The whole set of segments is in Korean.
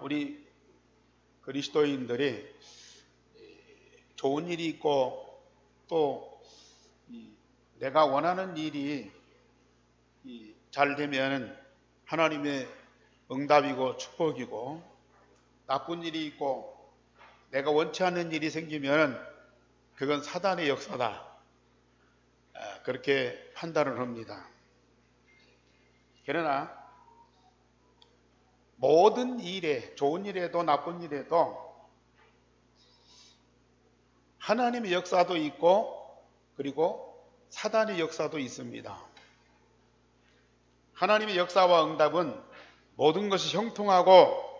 우리 그리스도인들이 좋은 일이 있고 또 내가 원하는 일이 잘 되면 하나님의 응답이고 축복이고, 나쁜 일이 있고 내가 원치 않는 일이 생기면 그건 사단의 역사다, 그렇게 판단을 합니다. 그러나 모든 일에, 좋은 일에도 나쁜 일에도 하나님의 역사도 있고 그리고 사단의 역사도 있습니다. 하나님의 역사와 응답은 모든 것이 형통하고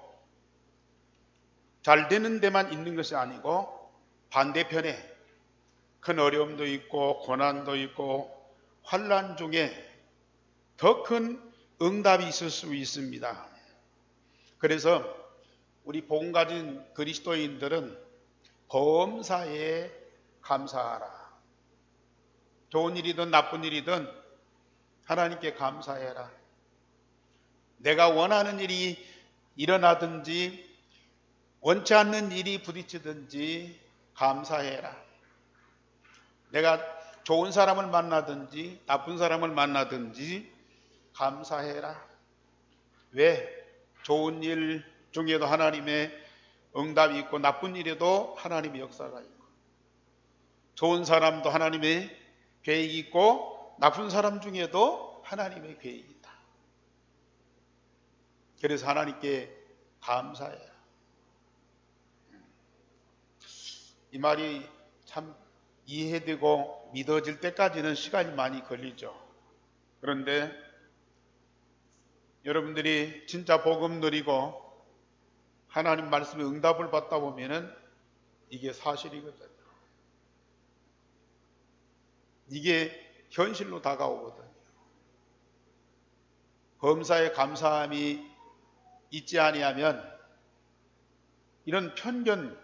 잘 되는 데만 있는 것이 아니고, 반대편에 큰 어려움도 있고 고난도 있고 환난 중에 더 큰 응답이 있을 수 있습니다. 그래서 우리 복음 가진 그리스도인들은 범사에 감사하라. 좋은 일이든 나쁜 일이든 하나님께 감사해라. 내가 원하는 일이 일어나든지 원치 않는 일이 부딪히든지 감사해라. 내가 좋은 사람을 만나든지 나쁜 사람을 만나든지 감사해라. 왜? 좋은 일 중에도 하나님의 응답이 있고 나쁜 일에도 하나님의 역사가 있고, 좋은 사람도 하나님의 계획이 있고 나쁜 사람 중에도 하나님의 계획이 있다. 그래서 하나님께 감사해라. 이 말이 참 이해되고 믿어질 때까지는 시간이 많이 걸리죠. 그런데 여러분들이 진짜 복음 누리고 하나님 말씀에 응답을 받다 보면은 이게 사실이거든요. 이게 현실로 다가오거든요. 범사에 감사함이 있지 아니하면 이런 편견,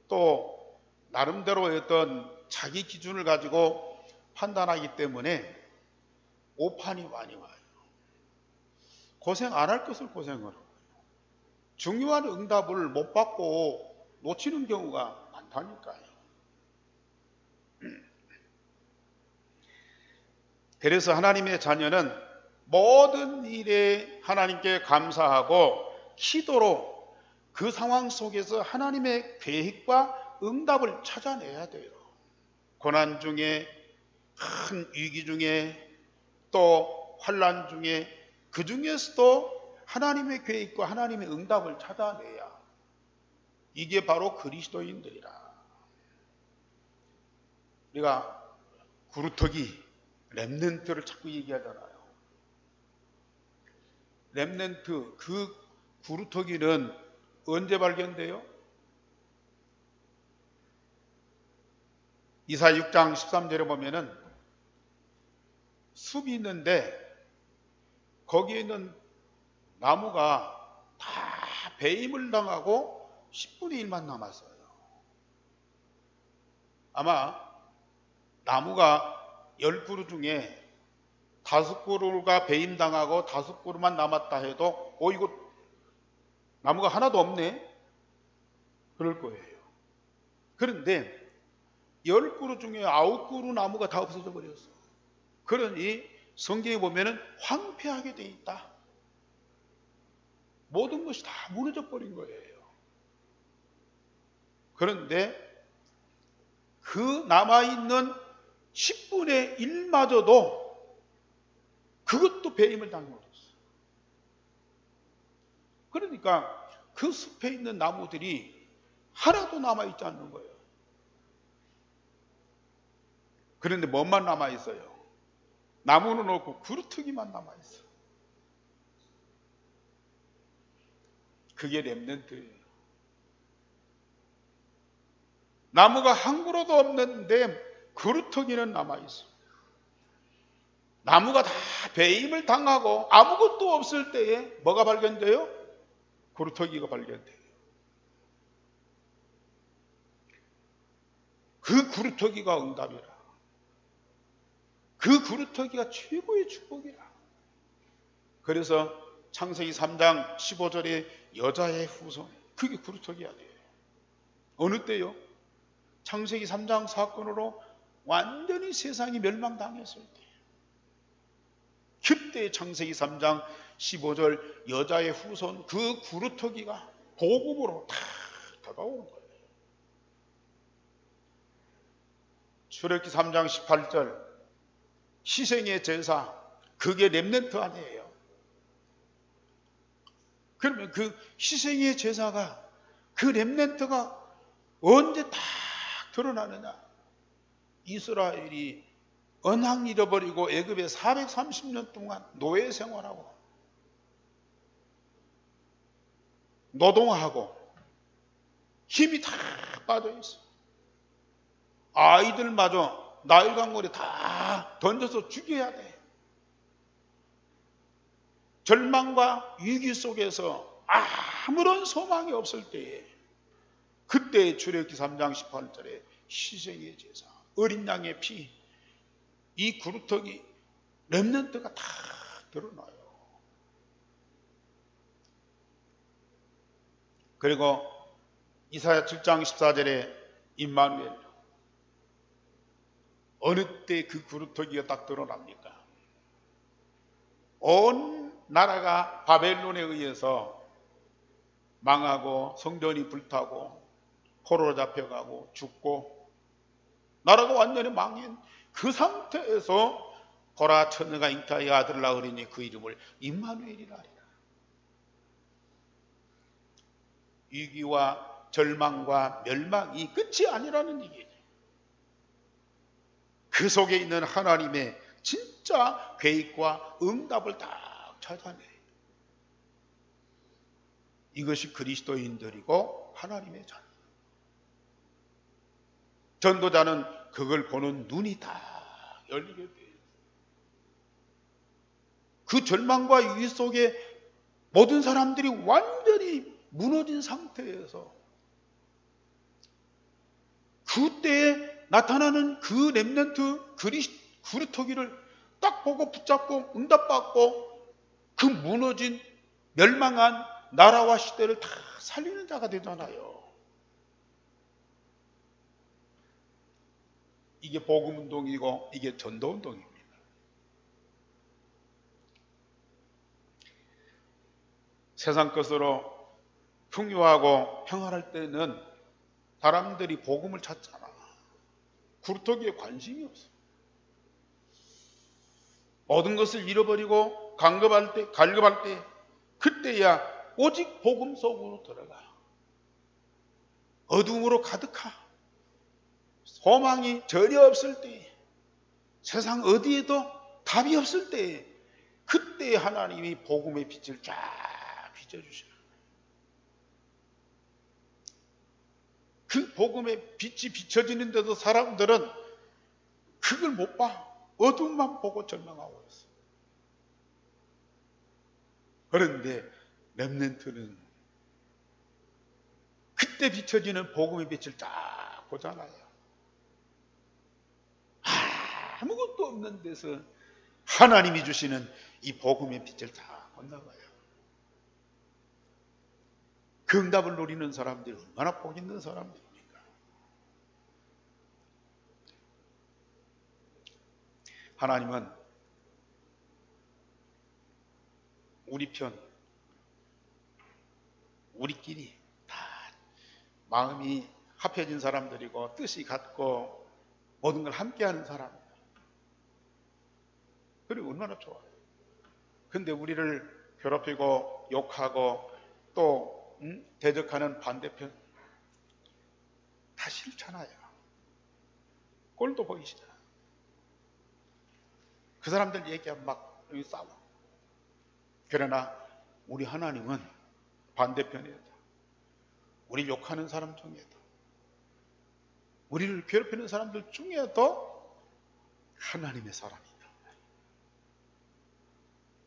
또 나름대로의 어떤 자기 기준을 가지고 판단하기 때문에 오판이 많이 와요. 고생 안 할 것을 고생을 하고, 중요한 응답을 못 받고 놓치는 경우가 많다니까요. 그래서 하나님의 자녀는 모든 일에 하나님께 감사하고 기도로 그 상황 속에서 하나님의 계획과 응답을 찾아내야 돼요. 고난 중에, 큰 위기 중에, 또 환난 중에, 그 중에서도 하나님의 계획과 하나님의 응답을 찾아내야, 이게 바로 그리스도인들이라. 우리가 구루터기, 렘넌트를 자꾸 얘기하잖아요. 렘넌트, 그 구루터기는 언제 발견돼요? 이사 6장 13절에 보면은 숲이 있는데 거기에 있는 나무가 다 배임을 당하고 10분의 1만 남았어요. 아마 나무가 10그루 중에 5그루가 배임당하고 5그루만 남았다 해도 이거 나무가 하나도 없네, 그럴 거예요. 그런데 10그루 중에 9그루 나무가 다 없어져 버렸어. 그러니 성경에 보면은 황폐하게 돼 있다. 모든 것이 다 무너져 버린 거예요. 그런데 그 남아있는 10분의 1마저도 그것도 배임을 당해버렸어. 그러니까 그 숲에 있는 나무들이 하나도 남아있지 않는 거예요. 그런데 뭐만 남아있어요? 나무는 없고 구루터기만 남아있어. 그게 렘넌트예요. 나무가 한 그루도 없는데 구루터기는 남아있어. 나무가 다 배임을 당하고 아무것도 없을 때에 뭐가 발견돼요? 구루터기가 발견돼요. 그 구루터기가 응답이라. 그 구루터기가 최고의 축복이라. 그래서 창세기 3장 15절에 여자의 후손, 그게 구루터기 아니에요. 어느 때요? 창세기 3장 사건으로 완전히 세상이 멸망당했을 때, 그때 창세기 3장 15절 여자의 후손, 그 구루터기가 복음으로 다 다가오는 거예요. 출애굽기 3장 18절 희생의 제사, 그게 렘넌트 아니에요. 그러면 그 희생의 제사가, 그 렘넌트가 언제 딱 드러나느냐? 이스라엘이 언항 잃어버리고 애굽에 430년 동안 노예 생활하고 노동하고 힘이 다 빠져 있어. 아이들마저 나일 강물에 다 던져서 죽여야 돼. 절망과 위기 속에서 아무런 소망이 없을 때에, 그때 출애굽기 3장 18절에 희생의 제사, 어린 양의 피, 이 구루터기 렘넌트가 다 드러나요. 그리고 이사야 7장 14절에 임마누엘, 어느 때 그 구루터기가 딱 드러납니까? 온 나라가 바벨론에 의해서 망하고 성전이 불타고 포로로 잡혀가고 죽고 나라가 완전히 망한 그 상태에서 고라 처녀가 잉타의 아들을 낳으리니 그 이름을 임마누엘이라 하리라. 위기와 절망과 멸망이 끝이 아니라는 얘기예요. 그 속에 있는 하나님의 진짜 계획과 응답을 딱 찾아내요. 이것이 그리스도인들이고 하나님의 자녀. 전도자는 그걸 보는 눈이 다 열리게 돼요. 그 절망과 위기 속에 모든 사람들이 완전히 무너진 상태에서 그때에 나타나는 그 렘넌트 구루터기를 딱 보고 붙잡고 응답받고 그 무너진 멸망한 나라와 시대를 다 살리는 자가 되잖아요. 이게 복음운동이고 이게 전도운동입니다. 세상 것으로 풍요하고 평안할 때는 사람들이 복음을 찾잖아. 구루터기에 관심이 없어. 모든 것을 잃어버리고 갈급할 때 그때야 오직 복음 속으로 들어가. 어둠으로 가득하. 소망이 전혀 없을 때, 세상 어디에도 답이 없을 때, 그때 하나님이 복음의 빛을 쫙 비춰주셔요. 그 복음의 빛이 비춰지는데도 사람들은 그걸 못 봐. 어둠만 보고 절망하고 있어. 그런데 렘넌트는 그때 비춰지는 복음의 빛을 쫙 보잖아요. 아무것도 없는 데서 하나님이 주시는 이 복음의 빛을 다 건너가요. 그 응답을 노리는 사람들이 얼마나 복 있는 사람들입니까? 하나님은 우리 편, 우리끼리 다 마음이 합해진 사람들이고 뜻이 같고 모든 걸 함께하는 사람입니다. 그리고 얼마나 좋아요. 근데 우리를 괴롭히고 욕하고 또 대적하는 반대편 다 싫잖아요. 꼴도 보기 싫어. 그 사람들 얘기하면 막 싸워. 그러나 우리 하나님은 반대편이다. 우리 욕하는 사람 중에도, 우리를 괴롭히는 사람들 중에도 하나님의 사람이다.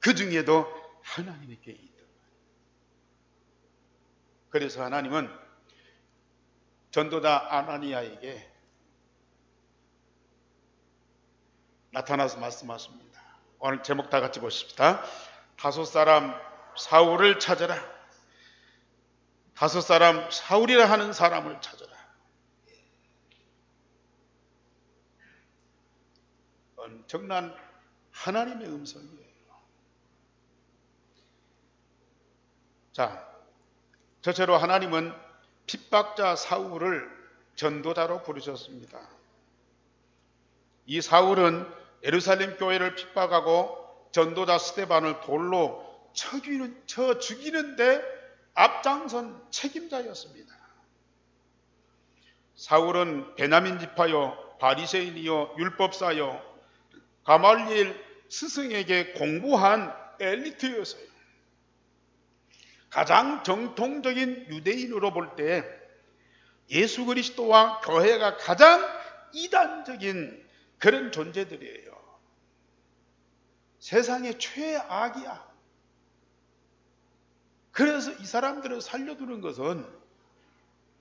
그 중에도 하나님에게 있다. 그래서 하나님은 전도자 아나니아에게 나타나서 말씀하십니다. 오늘 제목 다 같이 보십시다. 다소 사람 사울을 찾아라. 다섯 사람 사울이라 하는 사람을 찾아라. 엄청난 하나님의 음성이에요. 자, 첫째로 하나님은 핍박자 사울을 전도자로 부르셨습니다. 이 사울은 예루살렘 교회를 핍박하고 전도자 스데반을 돌로 쳐 죽이는데 앞장선 책임자였습니다. 사울은 베냐민 지파요, 바리새인이요, 율법사요, 가말리엘 스승에게 공부한 엘리트였어요. 가장 정통적인 유대인으로 볼 때 예수 그리스도와 교회가 가장 이단적인 그런 존재들이에요. 세상의 최악이야. 그래서 이 사람들을 살려두는 것은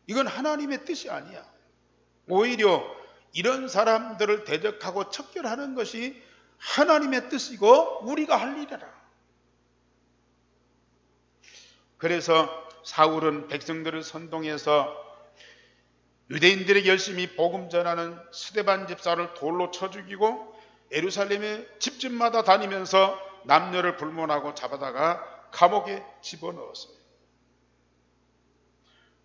이건 하나님의 뜻이 아니야. 오히려 이런 사람들을 대적하고 척결하는 것이 하나님의 뜻이고 우리가 할 일이라. 그래서 사울은 백성들을 선동해서 유대인들에게 열심히 복음 전하는 스데반 집사를 돌로 쳐 죽이고 예루살렘의 집집마다 다니면서 남녀를 불문하고 잡아다가 감옥에 집어넣었어요.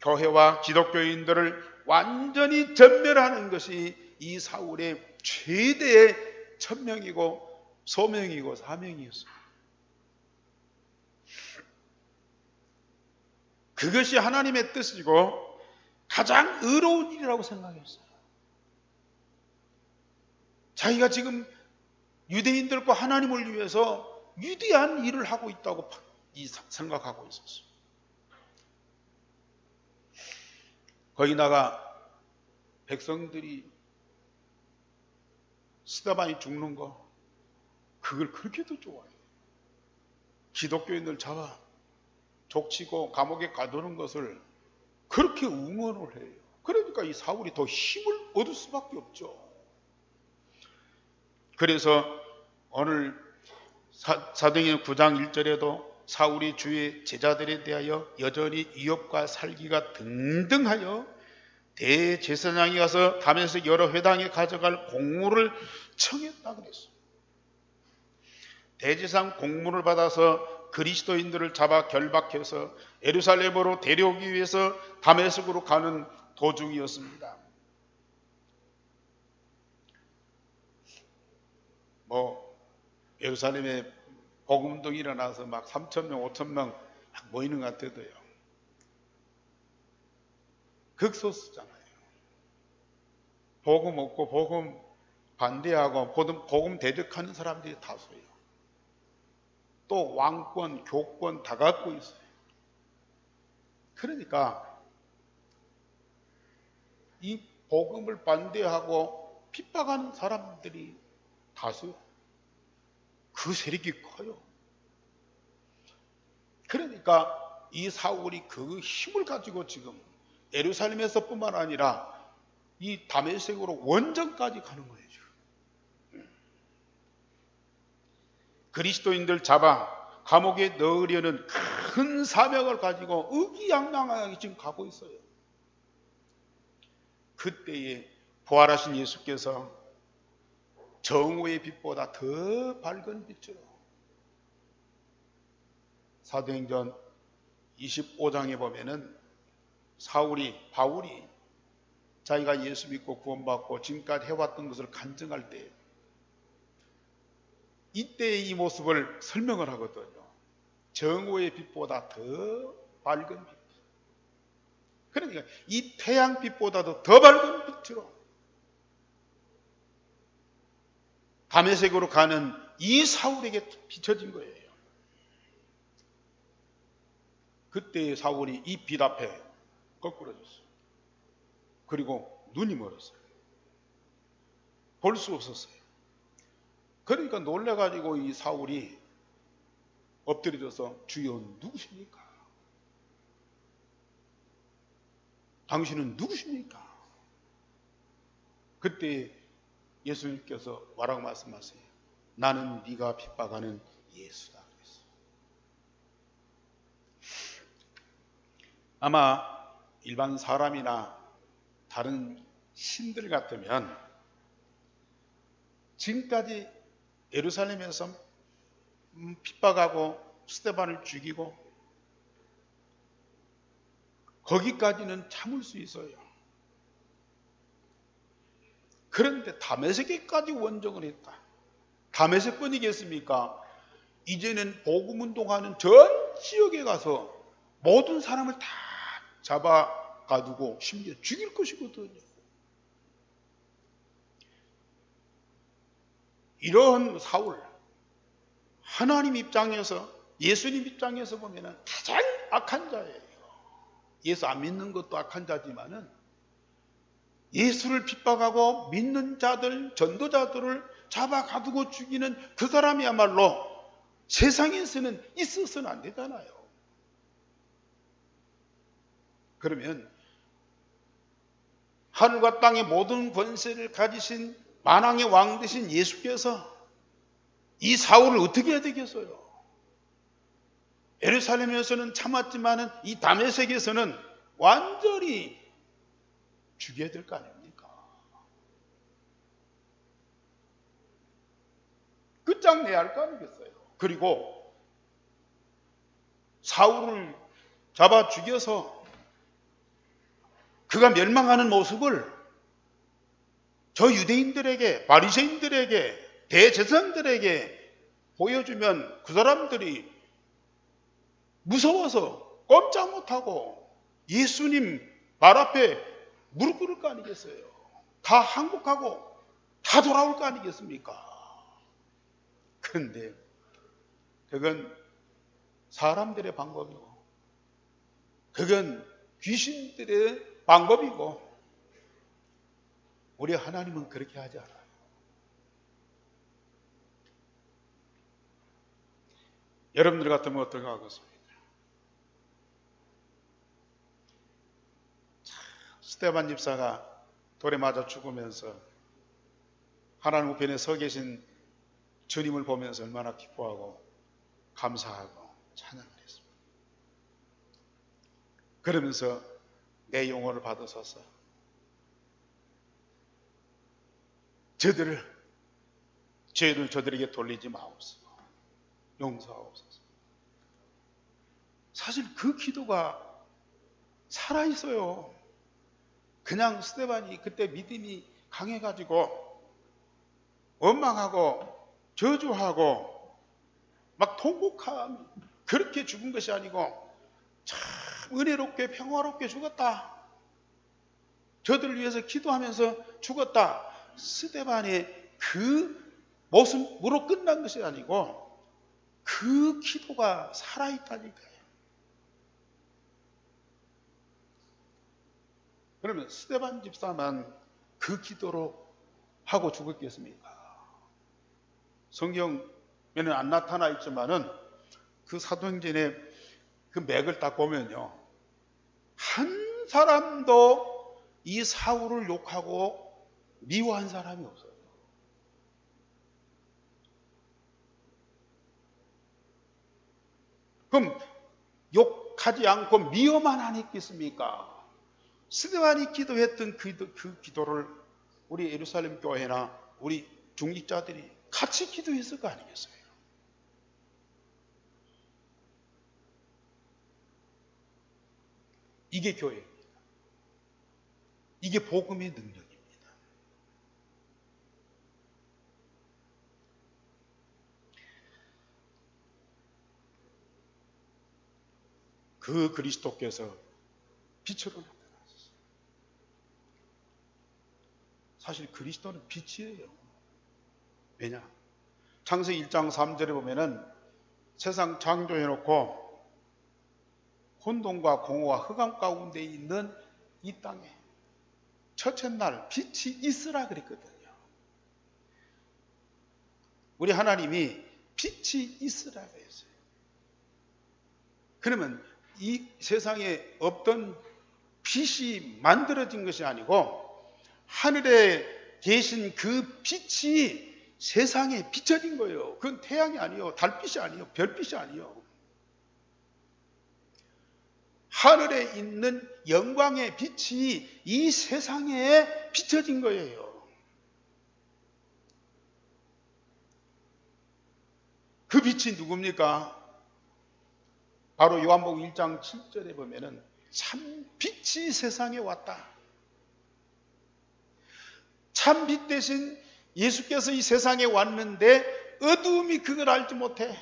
교회와 기독교인들을 완전히 전멸하는 것이 이 사울의 최대의 천명이고 소명이고 사명이었어요. 그것이 하나님의 뜻이고 가장 의로운 일이라고 생각했어요. 자기가 지금 유대인들과 하나님을 위해서 위대한 일을 하고 있다고 생각하고 있었어요. 거기다가 백성들이 스데반이 죽는 거 그걸 그렇게도 좋아해요. 기독교인들 잡아 족치고 감옥에 가두는 것을 그렇게 응원을 해요. 그러니까 이 사울이 더 힘을 얻을 수밖에 없죠. 그래서 오늘 사도행전 9장 1절에도 사울이 주의 제자들에 대하여 여전히 위협과 살기가 등등하여 대제사장이 가서 다메섹 여러 회당에 가져갈 공물을 청했다 그랬어요. 대제사장 공문을 받아서 그리스도인들을 잡아 결박해서 예루살렘으로 데려오기 위해서 다메섹으로 가는 도중이었습니다. 예루살렘에 복음동이 일어나서 막 3,000명, 5,000명 막 모이는 것 같아도요. 극소수잖아요. 복음 없고 복음 반대하고 복음 대적하는 사람들이 다수예요. 또 왕권, 교권 다 갖고 있어요. 그러니까 이 복음을 반대하고 핍박하는 사람들이 다수예요. 그 세력이 커요. 그러니까 이 사울이 그 힘을 가지고 지금 예루살렘에서뿐만 아니라 이 다메섹으로 원정까지 가는 거예요. 그리스도인들 잡아 감옥에 넣으려는 큰 사명을 가지고 의기양양하게 지금 가고 있어요. 그때에 부활하신 예수께서 정오의 빛보다 더 밝은 빛으로 사도행전 25장에 보면은 바울이 자기가 예수 믿고 구원받고 지금까지 해왔던 것을 간증할 때 이때의 이 모습을 설명을 하거든요. 정오의 빛보다 더 밝은 빛. 그러니까 이 태양빛보다도 더 밝은 빛으로 다메섹으로 가는 이 사울에게 비춰진 거예요. 그때 사울이 이 빛 앞에 거꾸러졌어요. 그리고 눈이 멀었어요. 볼 수 없었어요. 그러니까 놀래가지고 이 사울이 엎드려져서 주여 누구십니까? 당신은 누구십니까? 그때 예수님께서 뭐라고 말씀하세요? 나는 네가 핍박하는 예수다 그랬어요. 아마 일반 사람이나 다른 신들 같으면 지금까지 예루살렘에서 핍박하고 스데반을 죽이고 거기까지는 참을 수 있어요. 그런데 다메섹에까지 원정을 했다. 다메섹뿐이겠습니까? 이제는 복음운동하는 전 지역에 가서 모든 사람을 다 잡아 가두고 심지어 죽일 것이거든요. 이런 사울, 하나님 입장에서, 예수님 입장에서 보면 가장 악한 자예요. 예수 안 믿는 것도 악한 자지만은 예수를 핍박하고 믿는 자들, 전도자들을 잡아 가두고 죽이는 그 사람이야말로 세상에서는 있어서는 안 되잖아요. 그러면 하늘과 땅의 모든 권세를 가지신 만왕의 왕 되신 예수께서 이 사울을 어떻게 해야 되겠어요? 예루살렘에서는 참았지만은 이 다메섹에서는 완전히 죽여야 될 거 아닙니까? 끝장내야 할 거 아니겠어요? 그리고 사울을 잡아 죽여서 그가 멸망하는 모습을 저 유대인들에게, 바리새인들에게, 대제사장들에게 보여주면 그 사람들이 무서워서 꼼짝 못하고 예수님 발 앞에 무릎 꿇을 거 아니겠어요? 다 항복하고 다 돌아올 거 아니겠습니까? 그런데 그건 사람들의 방법이고 그건 귀신들의 방법이고 우리 하나님은 그렇게 하지 않아요. 여러분들 같으면 어떻게 하겠습니까? 스데반 집사가 돌에 맞아 죽으면서 하나님 우편에 서 계신 주님을 보면서 얼마나 기뻐하고 감사하고 찬양을 했습니다. 그러면서 내 영혼을 받으소서. 저들을 저들에게 돌리지 마옵소서. 용서하옵소서. 사실 그 기도가 살아있어요. 그냥 스데반이 그때 믿음이 강해가지고 원망하고 저주하고 막 통곡하며 그렇게 죽은 것이 아니고 참 은혜롭게 평화롭게 죽었다. 저들을 위해서 기도하면서 죽었다. 스데반의 그 모습으로 끝난 것이 아니고 그 기도가 살아있다니까요. 그러면 스데반 집사만 그 기도로 하고 죽었겠습니까? 성경에는 안 나타나 있지만은 그 사도행전의 그 맥을 딱 보면요. 한 사람도 이 사울을 욕하고 미워한 사람이 없어요. 그럼 욕하지 않고 미워만 안 했겠습니까? 스데반이 기도했던 그 기도를 우리 예루살렘 교회나 우리 중직자들이 같이 기도했을 거 아니겠어요? 이게 교회입니다. 이게 복음의 능력입니다. 그 그리스도께서 빛으로 나타나셨어요. 사실 그리스도는 빛이에요. 왜냐? 창세기 1장 3절에 보면은 세상 창조해놓고 혼돈과 공허와 흑암 가운데 있는 이 땅에 첫째 날 빛이 있으라 그랬거든요. 우리 하나님이 빛이 있으라 그랬어요. 그러면 이 세상에 없던 빛이 만들어진 것이 아니고 하늘에 계신 그 빛이 세상에 비춰진 거예요. 그건 태양이 아니요, 달빛이 아니요, 별빛이 아니요. 하늘에 있는 영광의 빛이 이 세상에 비춰진 거예요. 그 빛이 누굽니까? 바로 요한복음 1장 7절에 보면은 참 빛이 세상에 왔다. 참 빛 대신 예수께서 이 세상에 왔는데 어두움이 그걸 알지 못해.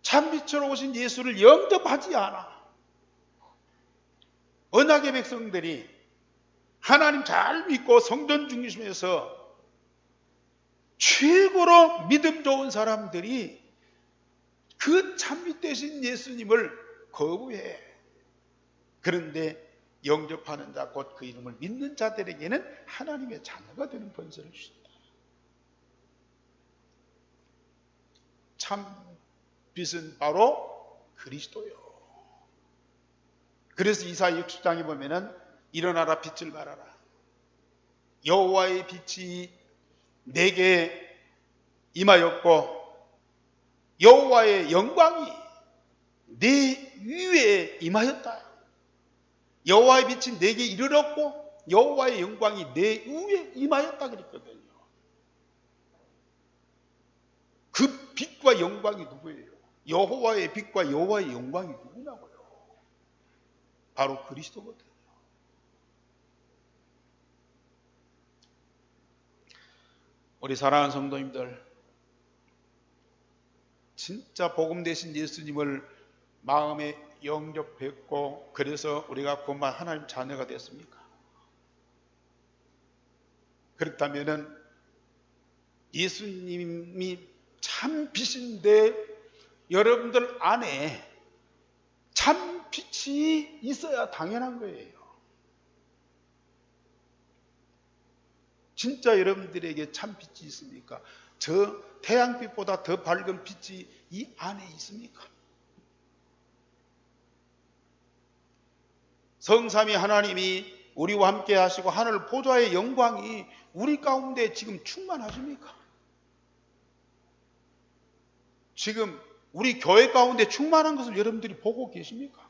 참 빛으로 오신 예수를 영접하지 않아. 언약의 백성들이 하나님 잘 믿고 성전 중심에서 최고로 믿음 좋은 사람들이 그 참빛 되신 예수님을 거부해. 그런데 영접하는 자, 곧 그 이름을 믿는 자들에게는 하나님의 자녀가 되는 번세를 주신다. 참빛은 바로 그리스도요. 그래서 이사야 60장에 보면은 일어나라 빛을 발하라. 여호와의 빛이 내게 임하였고 여호와의 영광이 내 위에 임하였다. 여호와의 빛이 내게 이르렀고 여호와의 영광이 내 위에 임하였다 그랬거든요. 그 빛과 영광이 누구예요? 여호와의 빛과 여호와의 영광이 누구냐고요? 바로 그리스도거든요. 우리 사랑하는 성도님들, 진짜 복음 되신 예수님을 마음에 영접했고 그래서 우리가 구원받은 하나님 자녀가 됐습니까? 그렇다면은 예수님이 참 빛인데 여러분들 안에 참 빛이 있어야 당연한 거예요. 진짜 여러분들에게 참 빛이 있습니까? 저 태양빛보다 더 밝은 빛이 이 안에 있습니까? 성삼위 하나님이 우리와 함께 하시고 하늘 보좌의 영광이 우리 가운데 지금 충만하십니까? 지금 우리 교회 가운데 충만한 것을 여러분들이 보고 계십니까?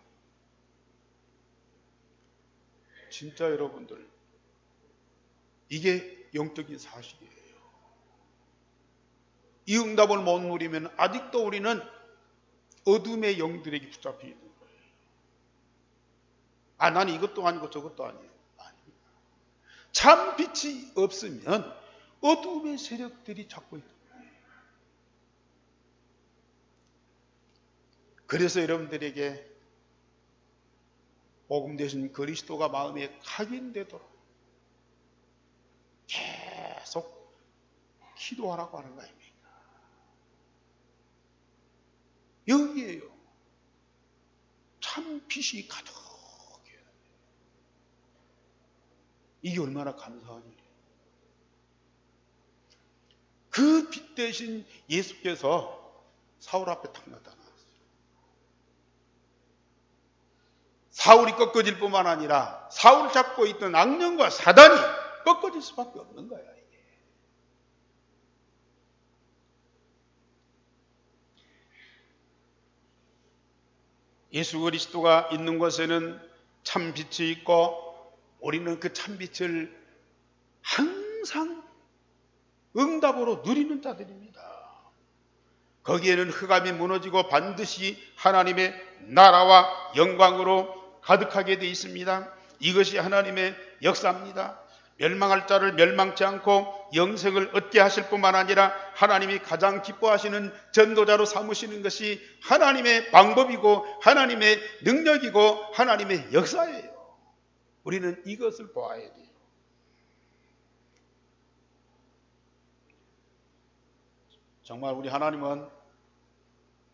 진짜 여러분들, 이게 영적인 사실이에요. 이 응답을 못 누리면 아직도 우리는 어둠의 영들에게 붙잡혀 있는 거예요. 나는 이것도 아니고 저것도 아니에요. 아닙니다. 참 빛이 없으면 어둠의 세력들이 잡고 있는 거예요. 그래서 여러분들에게 복음 되신 그리스도가 마음에 각인되도록 계속 기도하라고 하는 거 아닙니까? 여기에요. 참 빛이 가득해요. 이게 얼마나 감사한 일이에요. 그 빛 대신 예수께서 사울 앞에 탁 나타났어요. 사울이 꺾어질 뿐만 아니라 사울을 잡고 있던 악령과 사단이 꺾어질 수밖에 없는 거야. 이게. 예수 그리스도가 있는 곳에는 참 빛이 있고 우리는 그 참 빛을 항상 응답으로 누리는 자들입니다. 거기에는 흑암이 무너지고 반드시 하나님의 나라와 영광으로 가득하게 되어 있습니다. 이것이 하나님의 역사입니다. 멸망할 자를 멸망치 않고 영생을 얻게 하실 뿐만 아니라 하나님이 가장 기뻐하시는 전도자로 삼으시는 것이 하나님의 방법이고 하나님의 능력이고 하나님의 역사예요. 우리는 이것을 보아야 돼요. 정말 우리 하나님은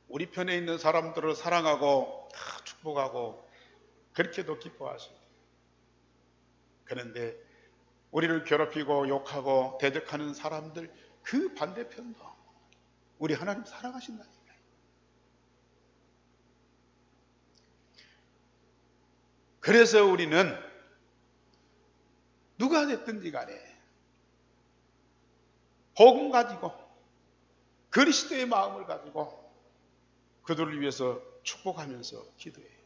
우리 편에 있는 사람들을 사랑하고 축복하고 그렇게도 기뻐하십니다. 그런데 우리를 괴롭히고 욕하고 대적하는 사람들 그 반대편도 우리 하나님 사랑하신다니까요. 그래서 우리는 누가 됐든지 간에 복음 가지고 그리스도의 마음을 가지고 그들을 위해서 축복하면서 기도해요.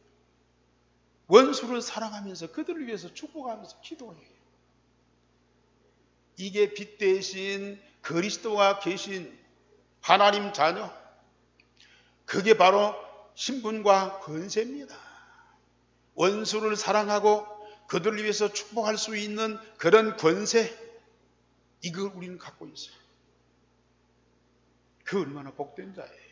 원수를 사랑하면서 그들을 위해서 축복하면서 기도해요. 이게 빛 대신 그리스도가 계신 하나님 자녀, 그게 바로 신분과 권세입니다. 원수를 사랑하고 그들을 위해서 축복할 수 있는 그런 권세, 이걸 우리는 갖고 있어요. 그 얼마나 복된 자예요.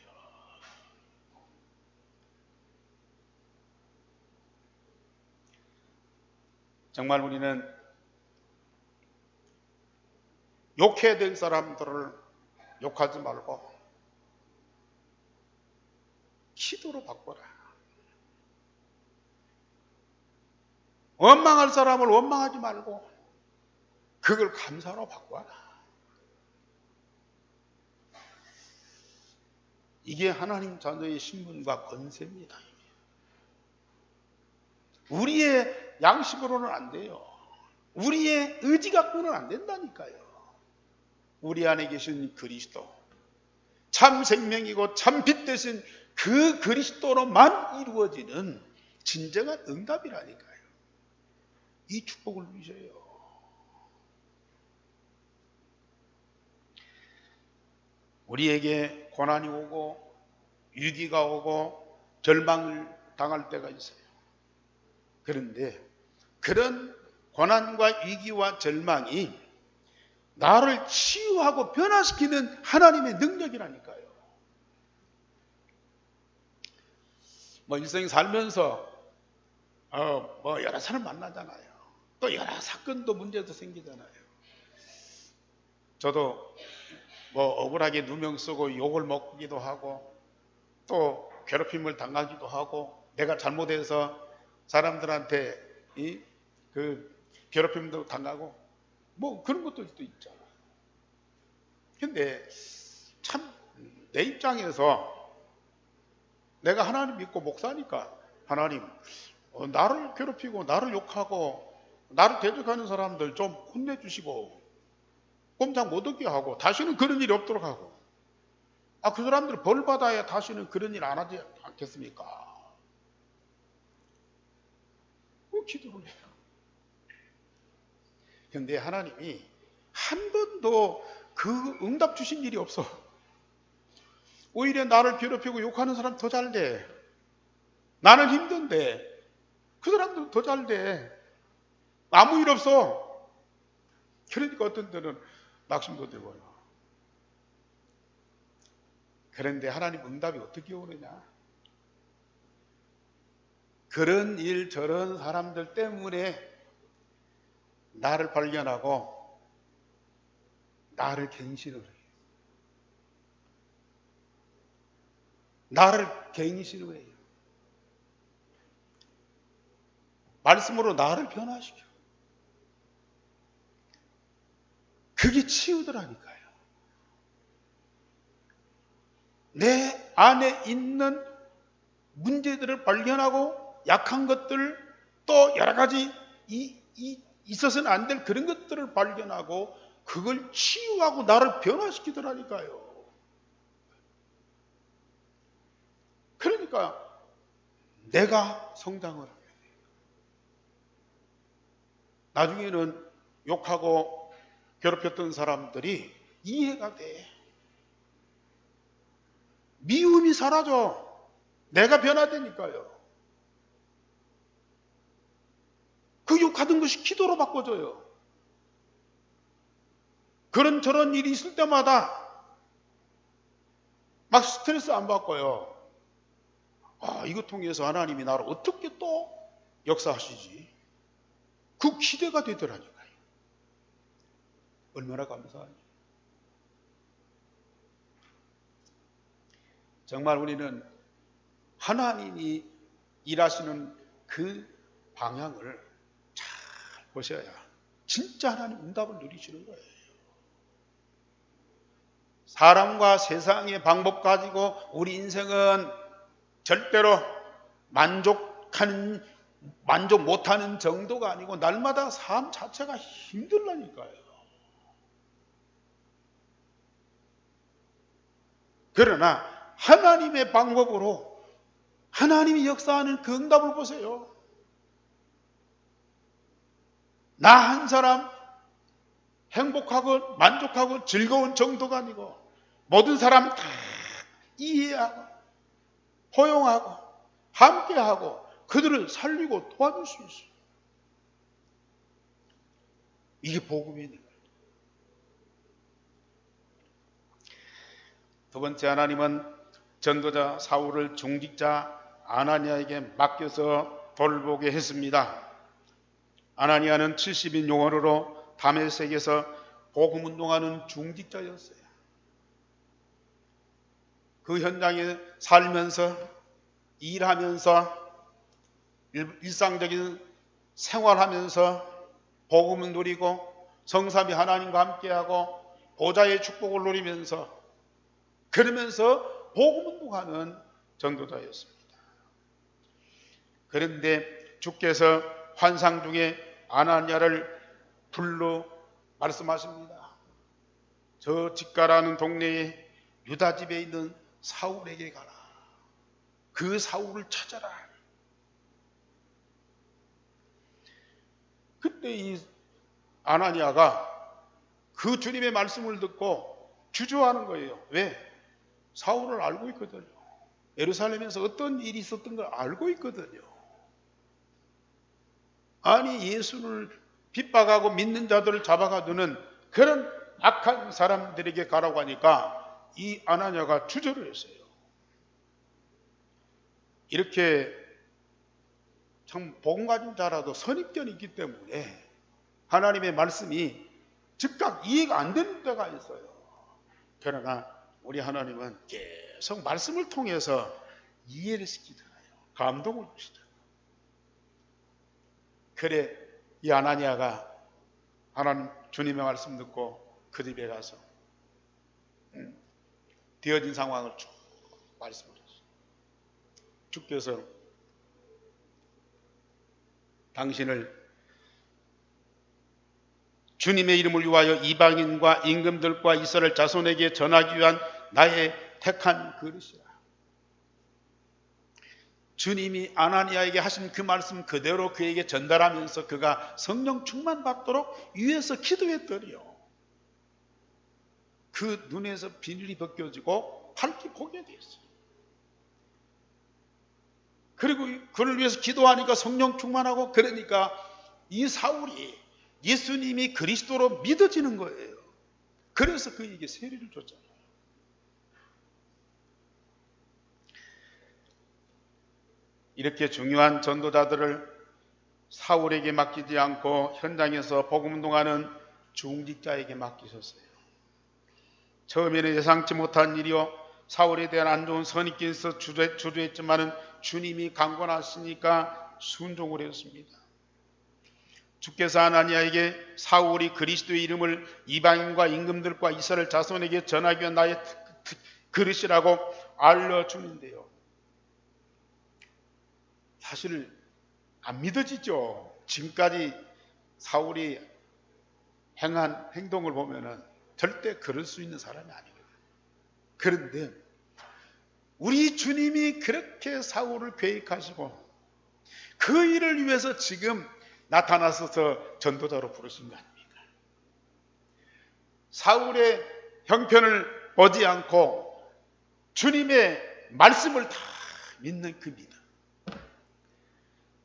정말 우리는 욕해야 될 사람들을 욕하지 말고 기도로 바꿔라. 원망할 사람을 원망하지 말고 그걸 감사로 바꿔라. 이게 하나님 자녀의 신분과 권세입니다. 우리의 양식으로는 안 돼요. 우리의 의지 갖고는 안 된다니까요. 우리 안에 계신 그리스도, 참 생명이고 참 빛 되신 그 그리스도로만 이루어지는 진정한 응답이라니까요. 이 축복을 누리셔요. 우리에게 고난이 오고 위기가 오고 절망을 당할 때가 있어요. 그런데 그런 고난과 위기와 절망이 나를 치유하고 변화시키는 하나님의 능력이라니까요. 일생 살면서 여러 사람 만나잖아요. 또 여러 사건도 문제도 생기잖아요. 저도 억울하게 누명 쓰고 욕을 먹기도 하고 또 괴롭힘을 당하기도 하고 내가 잘못해서 사람들한테 그 괴롭힘도 당하고 그런 것들도 있잖아요. 근데 참 내 입장에서 내가 하나님 믿고 목사니까 하나님 나를 괴롭히고 나를 욕하고 나를 대적하는 사람들 좀 혼내주시고 꼼짝 못 얻게 하고 다시는 그런 일이 없도록 하고 그 사람들 벌 받아야 다시는 그런 일 안 하지 않겠습니까? 기도를 해요. 그런데 하나님이 한 번도 그 응답 주신 일이 없어. 오히려 나를 괴롭히고 욕하는 사람 더 잘 돼. 나는 힘든데 그 사람들 더 잘 돼. 아무 일 없어. 그러니까 어떤 때는 낙심도 되고요. 그런데 하나님 응답이 어떻게 오느냐? 그런 일 저런 사람들 때문에 나를 발견하고 나를 갱신을 해요. 나를 갱신을 해요. 말씀으로 나를 변화시켜. 그게 치유더라니까요. 내 안에 있는 문제들을 발견하고 약한 것들 또 여러 가지 있어서는 안 될 그런 것들을 발견하고 그걸 치유하고 나를 변화시키더라니까요. 그러니까 내가 성장을 하게 돼요. 나중에는 욕하고 괴롭혔던 사람들이 이해가 돼. 미움이 사라져. 내가 변화되니까요. 그 욕하던 것이 기도로 바꿔져요. 그런저런 일이 있을 때마다 막 스트레스 안 받고요. 이거 통해서 하나님이 나를 어떻게 또 역사하시지? 그 기대가 되더라니까요. 얼마나 감사하니. 정말 우리는 하나님이 일하시는 그 방향을 잘 보셔야 진짜 하나님 응답을 누리시는 거예요. 사람과 세상의 방법 가지고 우리 인생은 절대로 만족 못하는 정도가 아니고 날마다 삶 자체가 힘들라니까요. 그러나 하나님의 방법으로 하나님이 역사하는 그 응답을 보세요. 나 한 사람 행복하고 만족하고 즐거운 정도가 아니고 모든 사람 다 이해하고 포용하고 함께하고 그들을 살리고 도와줄 수 있어요. 이게 복음이니까. 두 번째, 하나님은 전도자 사울을 중직자 아나니아에게 맡겨서 돌보게 했습니다. 아나니아는 70인 용어로 다메섹에서 복음 운동하는 중직자였어요. 그 현장에 살면서 일하면서 일상적인 생활하면서 복음을 누리고 성삼위 하나님과 함께하고 보좌의 축복을 누리면서 그러면서 복음 운동하는 전도자였습니다. 그런데 주께서 환상 중에 아나니아를 불러 말씀하십니다. 저 집가라는 동네에 유다 집에 있는 사울에게 가라. 그 사울을 찾아라. 그때 이 아나니아가 그 주님의 말씀을 듣고 주저하는 거예요. 왜? 사울을 알고 있거든요. 예루살렘에서 어떤 일이 있었던 걸 알고 있거든요. 아니, 예수를 핍박하고 믿는 자들을 잡아가두는 그런 악한 사람들에게 가라고 하니까 이 아나니아가 주저를 했어요. 이렇게 참 복음 가진 자라도 선입견이 있기 때문에 하나님의 말씀이 즉각 이해가 안 되는 때가 있어요. 그러나 우리 하나님은 계속 말씀을 통해서 이해를 시키잖아요. 감동을 주시잖아요. 그래, 이 아나니아가 하나님 주님의 말씀 듣고 그 집에 가서 되어진 상황을 쭉 말씀을 했어요. 주께서 당신을 주님의 이름을 위하여 이방인과 임금들과 이스라엘 자손에게 전하기 위한 나의 택한 그릇이라. 주님이 아나니아에게 하신 그 말씀 그대로 그에게 전달하면서 그가 성령 충만 받도록 위에서 기도했더니요, 그 눈에서 비늘이 벗겨지고 밝게 보게 되었어요. 그리고 그를 위해서 기도하니까 성령 충만하고, 그러니까 이 사울이 예수님이 그리스도로 믿어지는 거예요. 그래서 그에게 세례를 줬잖아요. 이렇게 중요한 전도자들을 사울에게 맡기지 않고 현장에서 복음 운동하는 중직자에게 맡기셨어요. 처음에는 예상치 못한 일이요, 사울에 대한 안 좋은 선입견이 있어 주저했지만은 주님이 강권하시니까 순종을 했습니다. 주께서 아나니아에게 사울이 그리스도의 이름을 이방인과 임금들과 이스라엘 자손에게 전하기 위한 나의 그릇이라고 알려주는데요, 사실 안 믿어지죠. 지금까지 사울이 행한 행동을 보면은 절대 그럴 수 있는 사람이 아니거든요. 그런데 우리 주님이 그렇게 사울을 계획하시고 그 일을 위해서 지금 나타나셔서 전도자로 부르신 거 아닙니까? 사울의 형편을 보지 않고 주님의 말씀을 다 믿는 그 믿음.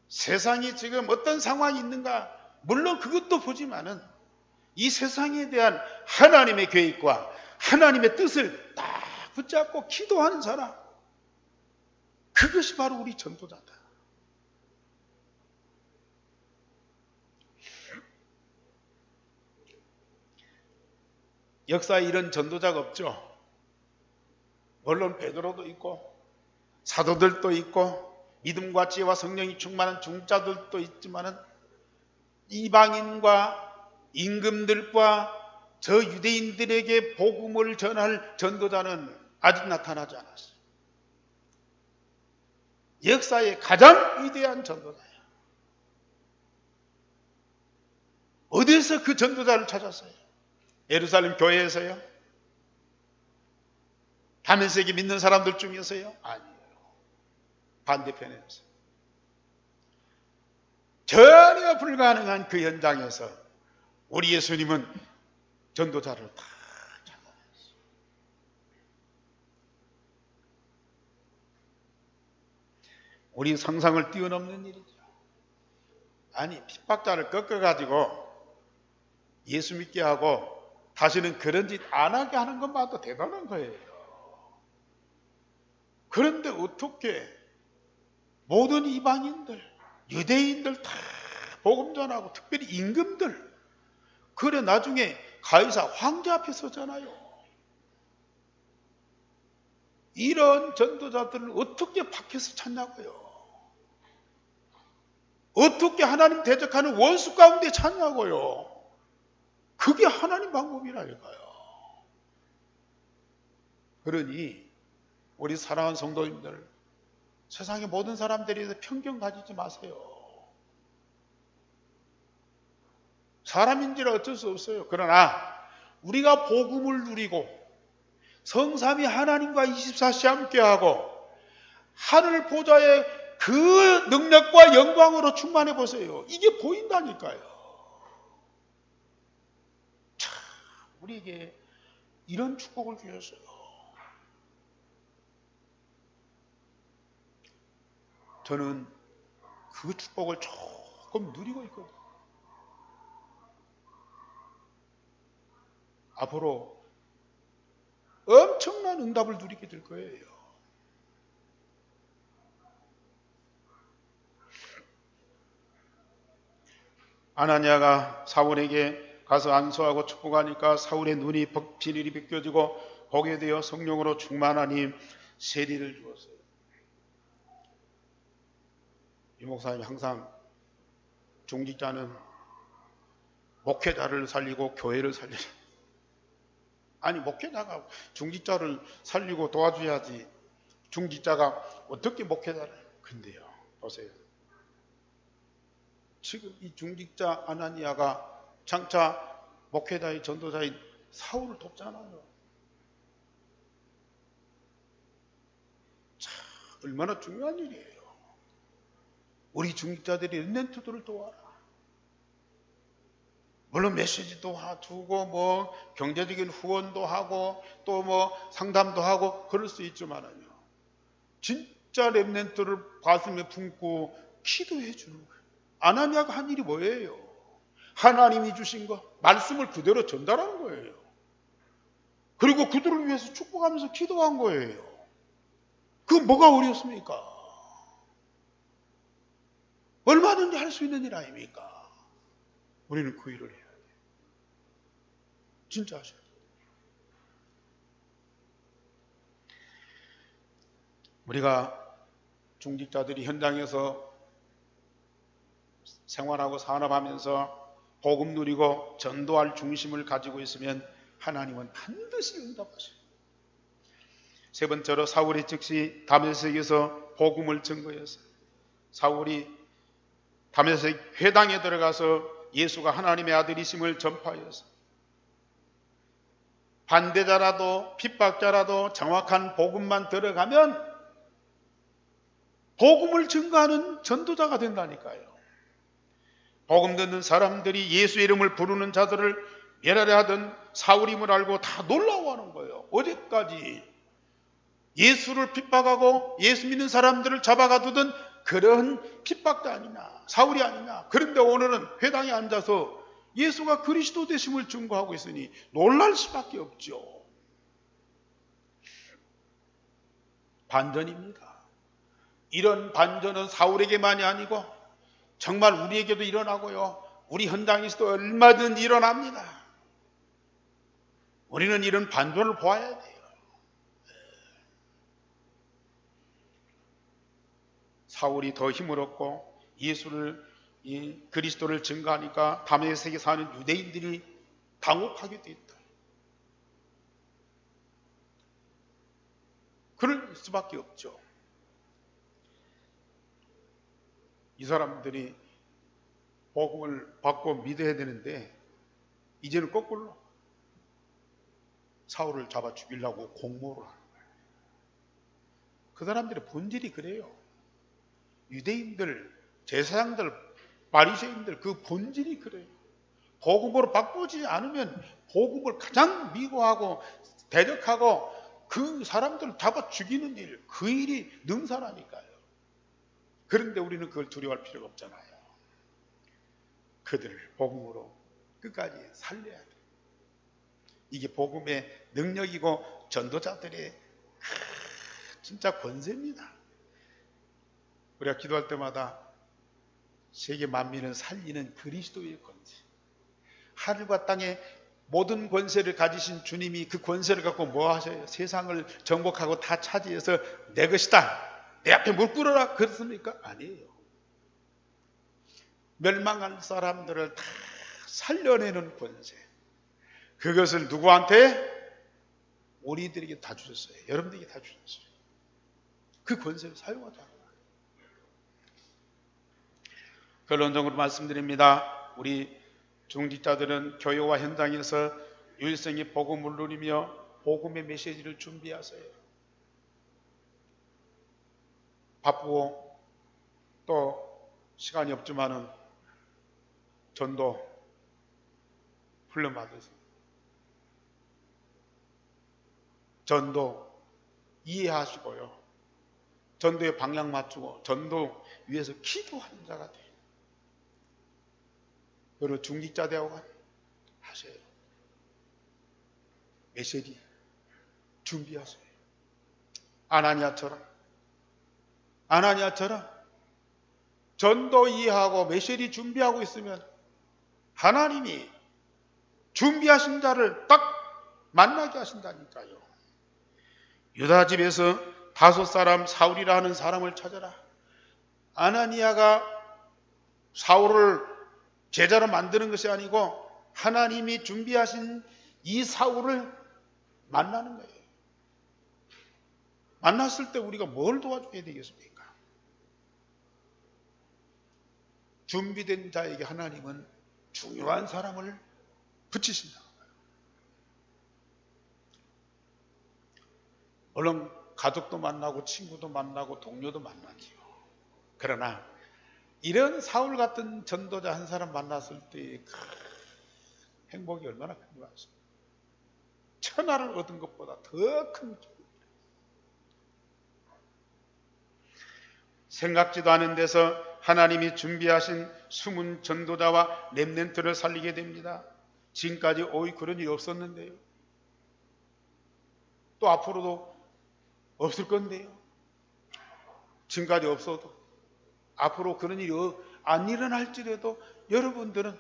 세상이 지금 어떤 상황이 있는가, 물론 그것도 보지만은 이 세상에 대한 하나님의 계획과 하나님의 뜻을 딱 붙잡고 기도하는 사람, 그것이 바로 우리 전도자다. 역사에 이런 전도자가 없죠. 물론 베드로도 있고 사도들도 있고 믿음과 지혜와 성령이 충만한 중자들도 있지만은 이방인과 임금들과 저 유대인들에게 복음을 전할 전도자는 아직 나타나지 않았어요. 역사의 가장 위대한 전도자예요. 어디서 그 전도자를 찾았어요? 예루살렘 교회에서요? 다메섹에 믿는 사람들 중에서요? 아니에요. 반대편에서. 전혀 불가능한 그 현장에서 우리 예수님은 전도자를 다 찾아냈어요. 우리 상상을 뛰어넘는 일이죠. 아니, 핍박자를 꺾어가지고 예수 믿게 하고 다시는 그런 짓 안 하게 하는 것만도 대단한 거예요. 그런데 어떻게 모든 이방인들, 유대인들 다 복음 전하고, 특별히 임금들, 그래 나중에 가이사 황제 앞에 서잖아요. 이런 전도자들을 어떻게 밖에서 찾냐고요. 어떻게 하나님 대적하는 원수 가운데 찾냐고요. 그게 하나님 방법이라니까요. 그러니 우리 사랑하는 성도님들, 세상의 모든 사람들에 대해서 편견 가지지 마세요. 사람인지라 어쩔 수 없어요. 그러나 우리가 복음을 누리고 성삼위 하나님과 24시 함께하고 하늘 보좌의 그 능력과 영광으로 충만해 보세요. 이게 보인다니까요. 참, 우리에게 이런 축복을 주셨어요. 저는 그 축복을 조금 누리고 있거든요. 앞으로 엄청난 응답을 누리게 될 거예요. 아나니아가 사울에게 가서 안수하고 축복하니까 사울의 눈이 비늘이 벗겨지고 보게 되어 성령으로 충만하니 세리를 주었어요. 이 목사님이 항상 중직자는 목회자를 살리고 교회를 살리는, 아니 목회자가 중직자를 살리고 도와줘야지 중직자가 어떻게 목회자를. 근데요, 보세요. 지금 이 중직자 아나니아가 장차 목회자의 전도자인 사울을 돕잖아요. 참 얼마나 중요한 일이에요. 우리 중직자들이 렘넌트들을 도와라. 물론 메시지도 주고 뭐 경제적인 후원도 하고 또 뭐 상담도 하고 그럴 수 있지만요, 진짜 렘넌트를 가슴에 품고 기도해 주는 거예요. 아나니아가 한 일이 뭐예요? 하나님이 주신 거 말씀을 그대로 전달하는 거예요. 그리고 그들을 위해서 축복하면서 기도한 거예요. 그 뭐가 어렵습니까? 얼마든지 할 수 있는 일 아닙니까? 우리는 그 일을 해야 돼요. 진짜 하셔야 돼요. 우리가 중직자들이 현장에서 생활하고 산업하면서 복음 누리고 전도할 중심을 가지고 있으면 하나님은 반드시 응답하셔요. 세 번째로 사울이 즉시 다메섹에서 복음을 증거했어요. 사울이 다메섹 회당에 들어가서 예수가 하나님의 아들이심을 전파하였어요. 반대자라도 핍박자라도 정확한 복음만 들어가면 복음을 증거하는 전도자가 된다니까요. 복음 듣는 사람들이 예수 이름을 부르는 자들을 멸하려 하던 사울임을 알고 다 놀라워하는 거예요. 어제까지 예수를 핍박하고 예수 믿는 사람들을 잡아가두던 그런 핍박자 아니냐, 사울이 아니냐. 그런데 오늘은 회당에 앉아서 예수가 그리스도 되심을 증거하고 있으니 놀랄 수밖에 없죠. 반전입니다. 이런 반전은 사울에게만이 아니고 정말 우리에게도 일어나고요, 우리 현장에서도 얼마든지 일어납니다. 우리는 이런 반전을 보아야 돼요. 사울이 더 힘을 얻고 그리스도를 증거하니까 다메섹에 사는 유대인들이 당혹하게 됐다. 그럴 수밖에 없죠. 이 사람들이 복음을 받고 믿어야 되는데 이제는 거꾸로 사울을 잡아 죽이려고 공모를 하는 거예요. 그 사람들의 본질이 그래요. 유대인들, 제사장들 바리새인들 그 본질이 그래요. 복음으로 바꾸지 않으면 복음을 가장 미워하고 대적하고 그 사람들을 잡아 죽이는 일, 그 일이 능사라니까요. 그런데 우리는 그걸 두려워할 필요가 없잖아요. 그들을 복음으로 끝까지 살려야 돼요. 이게 복음의 능력이고 전도자들의 진짜 권세입니다. 우리가 기도할 때마다 세계 만민을 살리는 그리스도의 권세, 하늘과 땅의 모든 권세를 가지신 주님이 그 권세를 갖고 뭐 하셔요? 세상을 정복하고 다 차지해서 내 것이다, 내 앞에 무릎 꿇어라 그렇습니까? 아니에요. 멸망할 사람들을 다 살려내는 권세, 그것을 누구한테? 우리들에게 다 주셨어요. 여러분들에게 다 주셨어요. 그 권세를 사용하자. 결론적으로 말씀드립니다. 우리 중직자들은 교회와 현장에서 유일성의 복음을 누리며 복음의 메시지를 준비하세요. 바쁘고 또 시간이 없지만은 전도 훈련 받으세요. 전도 이해하시고요. 전도에 방향 맞추고 전도 위해서 기도하는 자가 돼요. 그리고 중직자 대화가 하세요. 메시지 준비하세요. 아나니아처럼 전도 이해하고 메시지 준비하고 있으면 하나님이 준비하신 자를 딱 만나게 하신다니까요. 유다 집에서 5사람 사울이라 하는 사람을 찾아라. 아나니아가 사울을 제자로 만드는 것이 아니고 하나님이 준비하신 이 사울을 만나는 거예요. 만났을 때 우리가 뭘 도와줘야 되겠습니까? 준비된 자에게 하나님은 중요한 사람을 붙이신다. 물론 가족도 만나고 친구도 만나고 동료도 만나지요. 그러나 이런 사울 같은 전도자 한 사람 만났을 때의 행복이 얼마나 큰 줄 아십니까? 천하를 얻은 것보다 더 큰 생각지도 않은 데서 하나님이 준비하신 숨은 전도자와 렘넌트를 살리게 됩니다. 지금까지 그런 일이 없었는데요. 또 앞으로도 없을 건데요. 지금까지 없어도 앞으로 그런 일이 안 일어날지라도 여러분들은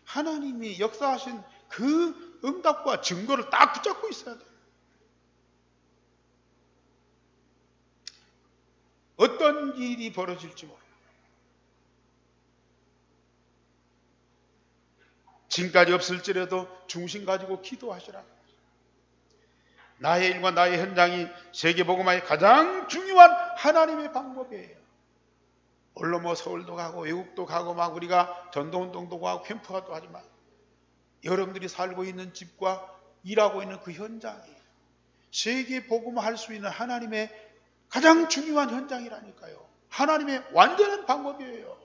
하나님이 역사하신 그 응답과 증거를 딱 붙잡고 있어야 돼요. 어떤 일이 벌어질지 모릅니다. 지금까지 없을지라도 중심 가지고 기도하시라. 나의 일과 나의 현장이 세계복음화의 가장 중요한 하나님의 방법이에요. 물론 뭐 서울도 가고 외국도 가고 막 우리가 전도운동도 하고 캠프가도 하지만 여러분들이 살고 있는 집과 일하고 있는 그 현장이 세계복음화 할 수 있는 하나님의 가장 중요한 현장이라니까요. 하나님의 완전한 방법이에요.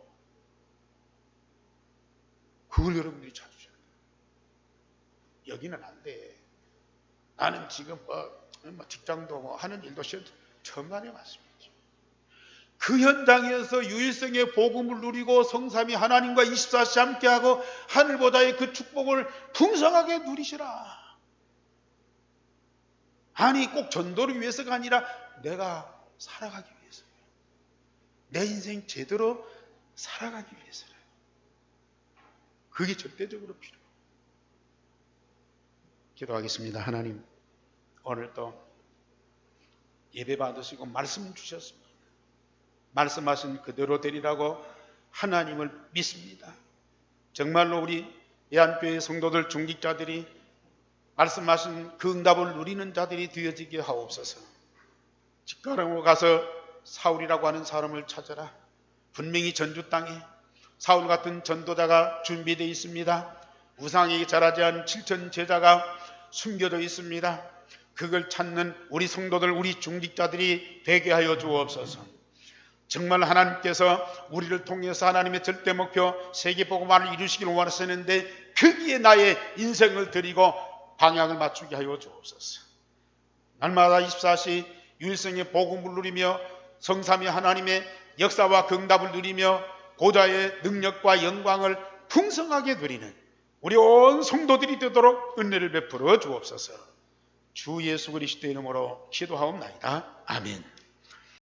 그걸 여러분들이 찾으셔야 돼요. 여기는 안 돼. 나는 지금 직장도 하는 일도 첨단에 맞습니다. 그 현장에서 유일성의 복음을 누리고 성삼위 하나님과 24시 함께하고 하늘보다의 그 축복을 풍성하게 누리시라. 아니 꼭 전도를 위해서가 아니라 내가 살아가기 위해서요. 내 인생 제대로 살아가기 위해서요. 그게 절대적으로 필요해요. 기도하겠습니다. 하나님, 오늘도 예배 받으시고 말씀 주셨습니다. 말씀하신 그대로 되리라고 하나님을 믿습니다. 정말로 우리 예한교회 성도들 중직자들이 말씀하신 그 응답을 누리는 자들이 되어지게 하옵소서. 직가랑으로 가서 사울이라고 하는 사람을 찾아라. 분명히 전주 땅에 사울 같은 전도자가 준비되어 있습니다. 우상에게 절하지 않은 7천 제자가 숨겨져 있습니다. 그걸 찾는 우리 성도들, 우리 중직자들이 되게 하여 주옵소서. 정말 하나님께서 우리를 통해서 하나님의 절대 목표 세계복음화를 이루시기를 원하셨는데 거기에 나의 인생을 드리고 방향을 맞추게 하여 주옵소서. 날마다 24시 유일성의 복음을 누리며 성삼위 하나님의 역사와 긍답을 누리며 보좌의 능력과 영광을 풍성하게 누리는 우리 온 성도들이 되도록 은혜를 베풀어 주옵소서. 주 예수 그리스도의 이름으로 기도하옵나이다. 아멘.